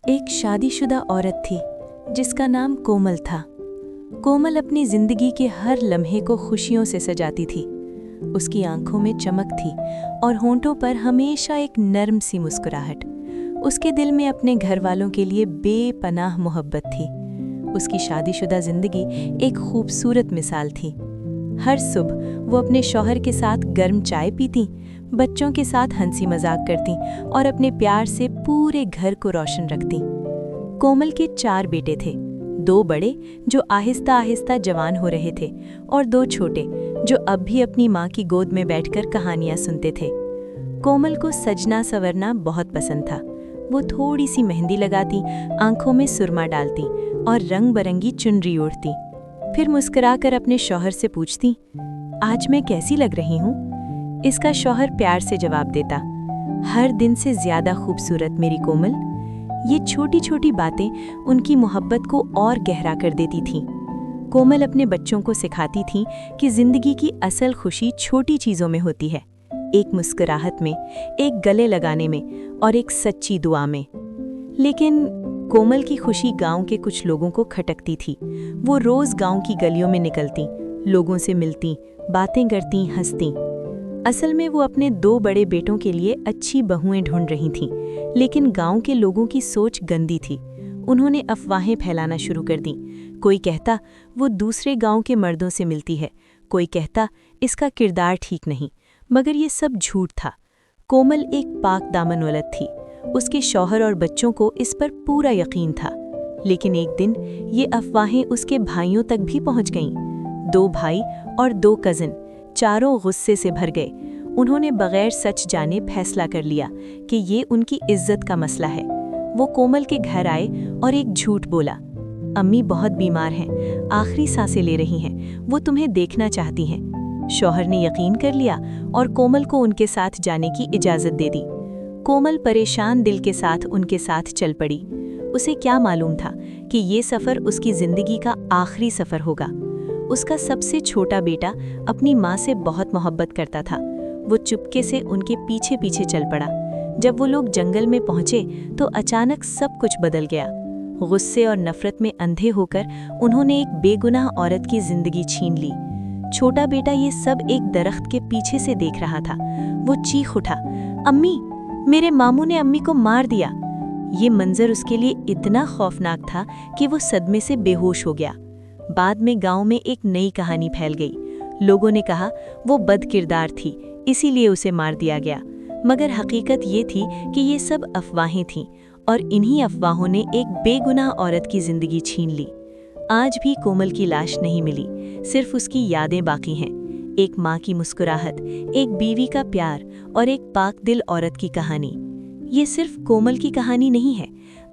एक शादीशुदा औरत थी जिसका नाम कोमल था। कोमल अपनी जिंदगी के हर लम्हे को खुशियों से सजाती थी। उसकी आंखों में चमक थी और होंठों पर हमेशा एक नर्म सी मुस्कुराहट। उसके दिल में अपने घर वालों के लिए बेपनाह मोहब्बत थी। उसकी शादीशुदा जिंदगी एक खूबसूरत मिसाल थी। हर सुबह वो अपने शौहर के साथ गर्म चाय पीती, बच्चों के साथ हंसी मजाक करती और अपने प्यार से पूरे घर को रोशन रखती। कोमल के 4 बेटे थे, 2 बड़े जो आहिस्ता आहिस्ता जवान हो रहे थे और 2 छोटे जो अब भी अपनी माँ की गोद में बैठकर कहानियां सुनते थे। कोमल को सजना संवरना बहुत पसंद था। वो थोड़ी सी मेहंदी लगाती, आंखों में सुरमा डालती और रंग बरंगी चुनरी ओढ़ती। फिर मुस्कुराकर अपने शौहर से पूछती, आज मैं कैसी लग रही हूँ? इसका शौहर प्यार से जवाब देता, हर दिन से ज्यादा खूबसूरत मेरी कोमल। ये छोटी छोटी बातें उनकी मोहब्बत को और गहरा कर देती थीं। कोमल अपने बच्चों को सिखाती थी कि जिंदगी की असल खुशी छोटी चीजों में होती है, एक मुस्कुराहट में, एक गले लगाने में और एक सच्ची दुआ में। लेकिन कोमल की खुशी गांव के कुछ लोगों को खटकती थी। वो रोज गांव की गलियों में निकलती, लोगों से मिलती, बातें करती, हंसती। असल में वो अपने 2 बड़े बेटों के लिए अच्छी बहुएं ढूंढ रही थीं, लेकिन गांव के लोगों की सोच गंदी थी। उन्होंने अफवाहें फैलाना शुरू कर दी। कोई कहता वो दूसरे गांव के मर्दों से मिलती है, कोई कहता इसका किरदार ठीक नहीं, मगर ये सब झूठ था। कोमल एक पाक दामन औरत थी। उसके शौहर और बच्चों को इस पर पूरा यकीन था। लेकिन एक दिन ये अफवाहें उसके भाइयों तक भी पहुंच गईं। 2 भाई और 2 कज़न चारों गुस्से से भर गए। उन्होंने बगैर सच जाने फैसला कर लिया कि ये उनकी इज्जत का मसला है। वो कोमल के घर आए और एक झूठ बोला, अम्मी बहुत बीमार हैं, आखिरी सांसें ले रही हैं, वो तुम्हें देखना चाहती हैं। शौहर ने यकीन कर लिया और कोमल को उनके साथ जाने की इजाज़त दे दी। कोमल परेशान दिल के साथ उनके साथ चल पड़ी। उसे क्या मालूम था कि ये सफ़र उसकी ज़िंदगी का आखिरी सफ़र होगा। उसका सबसे छोटा बेटा अपनी माँ से बहुत मोहब्बत करता था। वो चुपके से उनके पीछे पीछे चल पड़ा। जब वो लोग जंगल में पहुंचे तो अचानक सब कुछ बदल गया। गुस्से और नफरत में अंधे होकर उन्होंने एक बेगुनाह औरत की जिंदगी छीन ली। छोटा बेटा ये सब एक दरख्त के पीछे से देख रहा था। वो चीख उठा, अम्मी, मेरे मामू ने अम्मी को मार दिया। ये मंजर उसके लिए इतना खौफनाक था कि वो सदमे से बेहोश हो गया। बाद में गांव में एक नई कहानी फैल गई। लोगों ने कहा वो बदकिरदार थी, इसीलिए उसे मार दिया गया। मगर हकीकत ये थी कि ये सब अफवाहें थीं और इन्हीं अफवाहों ने एक बेगुनाह औरत की जिंदगी छीन ली। आज भी कोमल की लाश नहीं मिली, सिर्फ उसकी यादें बाकी हैं। एक माँ की मुस्कुराहट, एक बीवी का प्यार और एक पाक दिल औरत की कहानी। ये सिर्फ कोमल की कहानी नहीं है।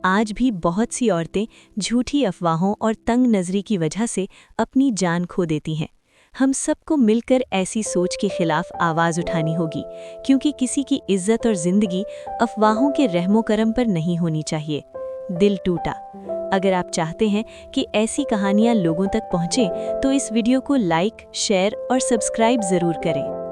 आज भी बहुत सी औरतें झूठी अफवाहों और तंग नज़री की वजह से अपनी जान खो देती हैं। हम सबको मिलकर ऐसी सोच के खिलाफ आवाज़ उठानी होगी, क्योंकि किसी की इज्जत और ज़िंदगी अफवाहों के रहमो करम पर नहीं होनी चाहिए। दिल टूटा। अगर आप चाहते हैं कि ऐसी कहानियाँ लोगों तक पहुँचें तो इस वीडियो को लाइक, शेयर और सब्सक्राइब ज़रूर करें।